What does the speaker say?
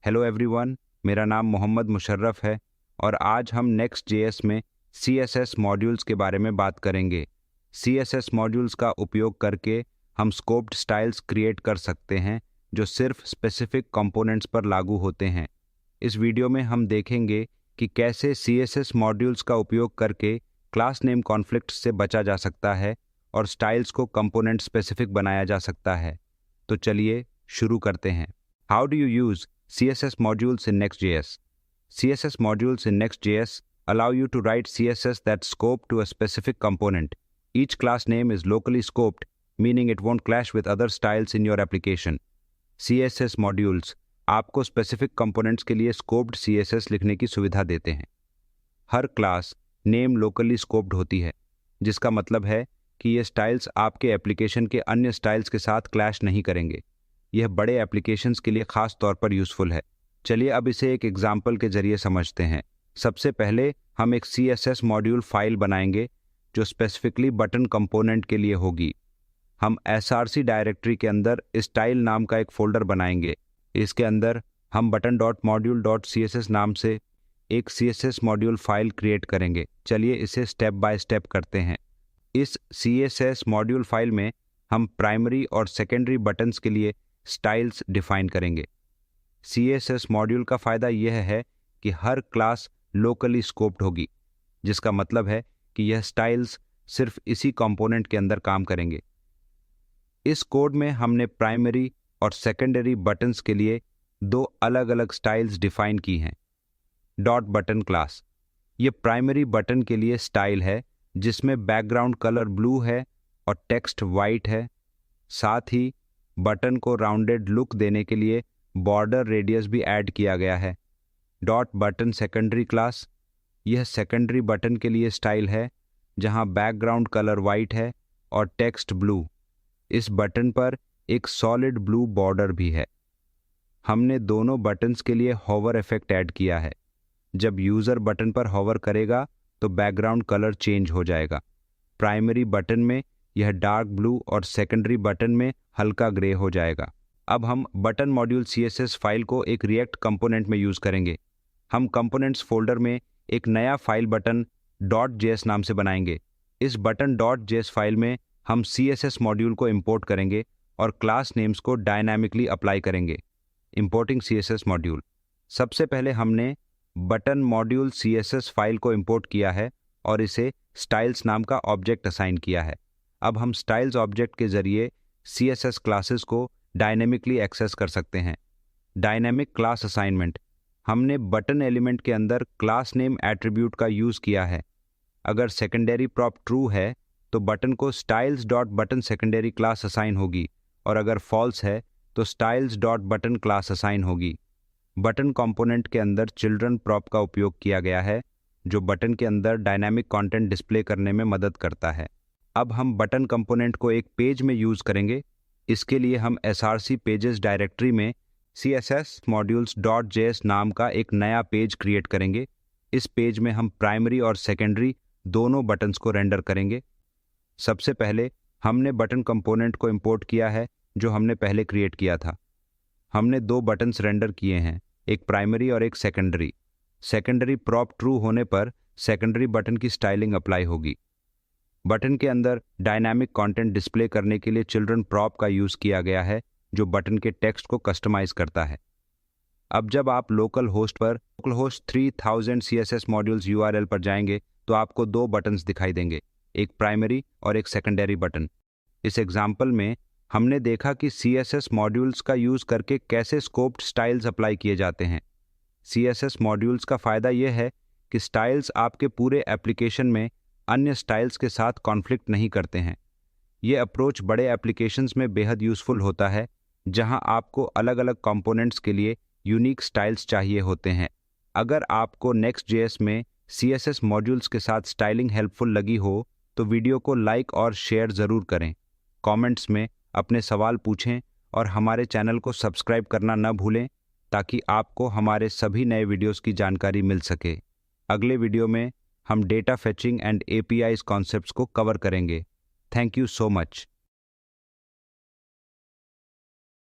Hello everyone, मेरा नाम मोहम्मद मुशर्रफ है और आज हम Next.js में CSS मॉड्यूल्स के बारे में बात करेंगे। CSS मॉड्यूल्स का उपयोग करके हम स्कोप्ड स्टाइल्स क्रिएट कर सकते हैं जो सिर्फ स्पेसिफिक कंपोनेंट्स पर लागू होते हैं। इस वीडियो में हम देखेंगे कि कैसे CSS मॉड्यूल्स का उपयोग करके क्लास नेम कॉन्फ्लिक्ट्स से बचा जा सकता है और स्टाइल्स को कंपोनेंट स्पेसिफिक बनाया जा सकता है। तो चलिए शुरू करते हैं। How do you use CSS modules in Next.js? CSS modules in Next.js allow you to write CSS that's scoped to a specific component. Each class name is locally scoped, meaning it won't clash with other styles in your application. CSS modules आपको specific components के लिए scoped CSS लिखने की सुविधा देते हैं। हर class name locally scoped होती है, जिसका मतलब है कि ये styles आपके application के अन्य styles के साथ clash नहीं करेंगे। यह बड़े एप्लीकेशंस के लिए खास तौर पर यूज़फुल है। चलिए अब इसे एक एग्जाम्पल के जरिए समझते हैं। सबसे पहले हम एक CSS मॉड्यूल फाइल बनाएंगे जो स्पेसिफिकली बटन कंपोनेंट के लिए होगी। हम src डायरेक्टरी के अंदर स्टाइल नाम का एक फोल्डर बनाएंगे। इसके अंदर हम button.module.css नाम से एक CSS मॉड्यूल फाइल क्रिएट करेंगे। चलिए इसे स्टेप बाय स्टेप करते हैं। इस CSS मॉड्यूल फाइल में हम प्राइमरी और सेकेंडरी बटन्स के लिए स्टाइल्स डिफाइन करेंगे। CSS मॉड्यूल का फ़ायदा यह है कि हर क्लास लोकली स्कोप्ड होगी, जिसका मतलब है कि यह स्टाइल्स सिर्फ इसी कंपोनेंट के अंदर काम करेंगे। इस कोड में हमने प्राइमरी और सेकेंडरी बटन्स के लिए दो अलग अलग स्टाइल्स डिफाइन की हैं। डॉट बटन क्लास, ये प्राइमरी बटन के लिए स्टाइल है जिसमें बैकग्राउंड कलर ब्लू है और टेक्स्ट वाइट है। साथ ही बटन को राउंडेड लुक देने के लिए बॉर्डर रेडियस भी ऐड किया गया है। डॉट बटन सेकेंडरी क्लास, यह सेकेंडरी बटन के लिए स्टाइल है जहां बैकग्राउंड कलर वाइट है और टेक्स्ट ब्लू। इस बटन पर एक सॉलिड ब्लू बॉर्डर भी है। हमने दोनों बटन्स के लिए हॉवर इफेक्ट ऐड किया है। जब यूज़र बटन पर हॉवर करेगा तो बैकग्राउंड कलर चेंज हो जाएगा। प्राइमरी बटन में यह डार्क ब्लू और सेकेंडरी बटन में हल्का ग्रे हो जाएगा। अब हम बटन मॉड्यूल CSS फाइल को एक रिएक्ट कंपोनेंट में यूज़ करेंगे। हम कंपोनेंट्स फोल्डर में एक नया फाइल बटन .js नाम से बनाएंगे। इस बटन .js फाइल में हम CSS मॉड्यूल को इंपोर्ट करेंगे और क्लास नेम्स को डायनामिकली अप्लाई करेंगे। इंपोर्टिंग CSS मॉड्यूल, सबसे पहले हमने बटन मॉड्यूल CSS फाइल को इंपोर्ट किया है और इसे स्टाइल्स नाम का ऑब्जेक्ट असाइन किया है। अब हम स्टाइल्स ऑब्जेक्ट के जरिए CSS क्लासेस को डायनेमिकली एक्सेस कर सकते हैं। डायनेमिक क्लास असाइनमेंट, हमने बटन एलिमेंट के अंदर क्लास नेम एट्रीब्यूट का यूज़ किया है। अगर सेकेंडरी प्रॉप ट्रू है तो बटन को styles dot button secondary class assign होगी और अगर फॉल्स है तो styles dot button class assign होगी। बटन कंपोनेंट के अंदर चिल्ड्रन प्रॉप का उपयोग किया गया है जो बटन के अंदर डायनामिक कंटेंट डिस्प्ले करने में मदद करता है। अब हम बटन कंपोनेंट को एक पेज में यूज़ करेंगे। इसके लिए हम src पेजेस डायरेक्टरी में CSS modules.js नाम का एक नया पेज क्रिएट करेंगे। इस पेज में हम प्राइमरी और सेकेंडरी दोनों बटन्स को रेंडर करेंगे। सबसे पहले हमने बटन कंपोनेंट को इंपोर्ट किया है जो हमने पहले क्रिएट किया था। हमने दो बटन्स रेंडर किए हैं, एक प्राइमरी और एक सेकेंडरी। सेकेंडरी प्रॉप ट्रू होने पर सेकेंडरी बटन की स्टाइलिंग अप्लाई होगी। बटन के अंदर डायनामिक कंटेंट डिस्प्ले करने के लिए चिल्ड्रन प्रॉप का यूज़ किया गया है जो बटन के टेक्स्ट को कस्टमाइज करता है। अब जब आप local host 3000 CSS modules URL पर जाएंगे तो आपको दो बटन्स दिखाई देंगे, एक प्राइमरी और एक सेकेंडरी बटन। इस एग्जाम्पल में हमने देखा कि CSS मॉड्यूल्स का यूज़ करके कैसे स्कोप्ड स्टाइल्स अप्लाई किए जाते हैं। CSS मॉड्यूल्स का फ़ायदा यह है कि स्टाइल्स आपके पूरे एप्लीकेशन में अन्य स्टाइल्स के साथ कॉन्फ्लिक्ट नहीं करते हैं। ये अप्रोच बड़े एप्लीकेशंस में बेहद यूज़फुल होता है जहां आपको अलग अलग कंपोनेंट्स के लिए यूनिक स्टाइल्स चाहिए होते हैं। अगर आपको Next.js में CSS मॉड्यूल्स के साथ स्टाइलिंग हेल्पफुल लगी हो तो वीडियो को लाइक और शेयर ज़रूर करें। कमेंट्स में अपने सवाल पूछें और हमारे चैनल को सब्सक्राइब करना न भूलें ताकि आपको हमारे सभी नए वीडियोस की जानकारी मिल सके। अगले वीडियो में हम data fetching and APIs concepts को कवर करेंगे। Thank you so much.